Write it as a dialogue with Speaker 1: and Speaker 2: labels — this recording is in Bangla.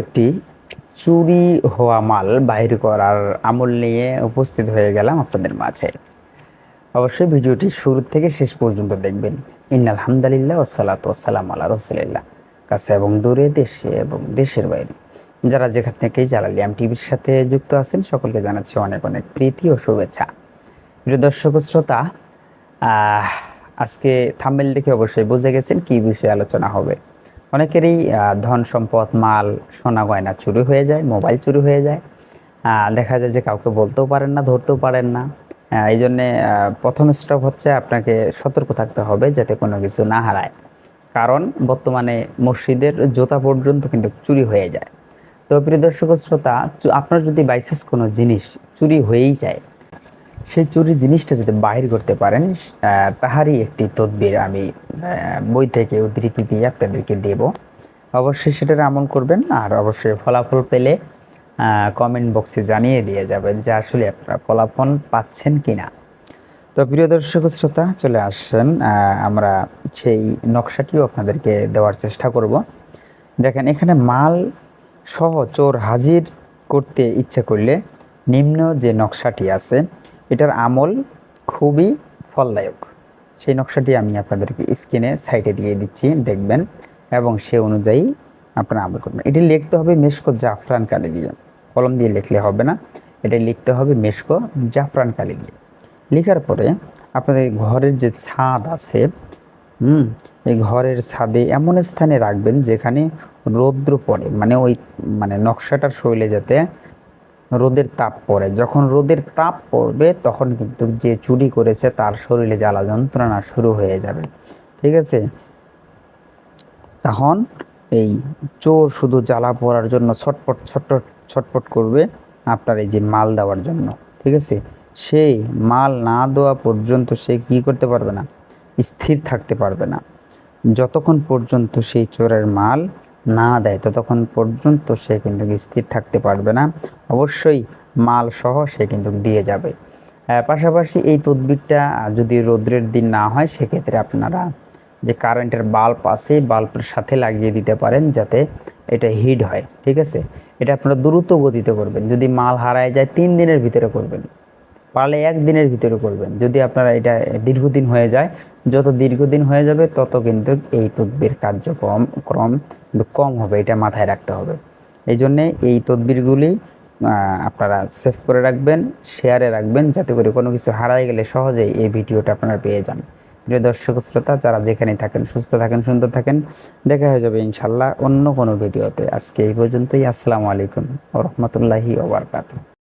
Speaker 1: একটি চুরি হওয়া মাল বাইর করার আমল নিয়ে উপস্থিত হয়ে গেলাম আপনাদের মাঝে। অবশ্যই ভিডিওটি শুরু থেকে শেষ পর্যন্ত দেখবেন। ইন্নাল হামদুলিল্লাহ ওয়াসসালাতু ওয়াসসালামু আলা রাসূলিল্লাহ। কাছে এবং দূরে, দেশে এবং দেশের বাইরে যারা যেখান থেকেই জালালিয়াম টিভির সাথে যুক্ত আছেন সকলকে জানাচ্ছি অনেক অনেক প্রীতি ও শুভেচ্ছা। প্রিয় দর্শক শ্রোতা, আজকে থাম্বনেল দেখে অবশ্যই বুঝে গেছেন কি বিষয়ে আলোচনা হবে। অনেকেরই ধন সম্পদ, মাল, সোনা গয়না চুরি হয়ে যায়, মোবাইল চুরি হয়ে যায়। দেখা যায় যে কাউকে বলতেও পারেন না, ধরতেও পারেন না। এই জন্যে প্রথম স্টেপ হচ্ছে আপনাকে সতর্ক থাকতে হবে যাতে কোনো কিছু না হারায়। কারণ বর্তমানে মসজিদের জুতা পর্যন্ত কিন্তু চুরি হয়ে যায়। তো প্রিয় দর্শক শ্রোতা, আপনার যদি বাইসেস কোনো জিনিস চুরি হয়েই যায়, সেই চুরির জিনিসটা যদি বাহির করতে পারেন, তাহারই একটি তদবির আমি বই থেকে উদ্ধৃতি দিয়ে আপনাদেরকে দেব। অবশ্যই সেটার আমল করবেন, আর অবশ্যই ফলাফল পেলে কমেন্ট বক্সে জানিয়ে দিয়ে যাবেন যে আসলে আপনারা ফলাফল পাচ্ছেন কিনা। তো প্রিয় দর্শক শ্রোতা, চলে আসেন, আমরা সেই নকশাটিও আপনাদেরকে দেওয়ার চেষ্টা করব। দেখেন, এখানে মাল সহ চোর হাজির করতে ইচ্ছে করলে নিম্ন যে নকশাটি আছে এটার আমল খুবই ফলদায়ক। সেই নকশাটি আমি আপনাদেরকে স্ক্রিনে সাইডে দিয়ে দিচ্ছি, দেখবেন এবং সে অনুযায়ী আপনারা আমল করবেন। এটি লিখতে হবে মেশকো জাফরান কালি দিয়ে, কলম দিয়ে লিখলে হবে না, এটা লিখতে হবে মেশকো জাফরান কালি দিয়ে। লেখার পরে আপনাদের ঘরের যে ছাদ আছে, এই ঘরের ছাদে এমন স্থানে রাখবেন যেখানে রৌদ্র পড়ে, মানে নকশাটার শৈলে যাতে রোদের তাপ পড়ে। যখন রোদের তাপ পড়বে তখন কিন্তু যে চুরি করেছে তার শরীরে জ্বালা যন্ত্রণা শুরু হয়ে যাবে, ঠিক আছে? তখন এই চোর শুধু জ্বালা পড়ার জন্য ছটপট করবে আপনার এই যে মাল দেওয়ার জন্য, ঠিক আছে? সেই মাল না দেওয়া পর্যন্ত সে কী করতে পারবে না, স্থির থাকতে পারবে না। যতক্ষণ পর্যন্ত সেই চোরের মাল না দেয় ততক্ষণ পর্যন্ত সে কিন্তু স্থির থাকতে পারবে না। অবশ্যই মাল সহ সে কিন্তু দিয়ে যাবে। পাশাপাশি এই তদবিরটা যদি রৌদ্রের দিন না হয়, সেক্ষেত্রে আপনারা যে কারেন্টের বাল্ব আছে বাল্বের সাথে লাগিয়ে দিতে পারেন যাতে এটা হিট হয়, ঠিক আছে? এটা আপনারা দ্রুত গতিতে করবেন। যদি মাল হারায় যায় 3 দিনের ভিতরে করবেন, পারলে 1 দিনের ভিতরে করবেন। যদি আপনারা এটা দীর্ঘদিন হয়ে যায়, যত দীর্ঘদিন হয়ে যাবে তত কিন্তু এই তদবির কার্যক্রম কিন্তু কম হবে, এটা মাথায় রাখতে হবে। এই জন্যে এই তদবিরগুলি আপনারা সেভ করে রাখবেন, শেয়ারে রাখবেন, যাতে করে কোনো কিছু হারায় গেলে সহজেই এই ভিডিওটা আপনারা পেয়ে যান। প্রিয় দর্শক শ্রোতা, যারা যেখানেই থাকেন সুস্থ থাকেন, সুন্দর থাকেন। দেখা হয়ে যাবে ইনশাল্লাহ অন্য কোনো ভিডিওতে। আজকে এই পর্যন্তই। আসসালামু আলাইকুম ওয়া রাহমাতুল্লাহি ওয়া বারাকাতুহু।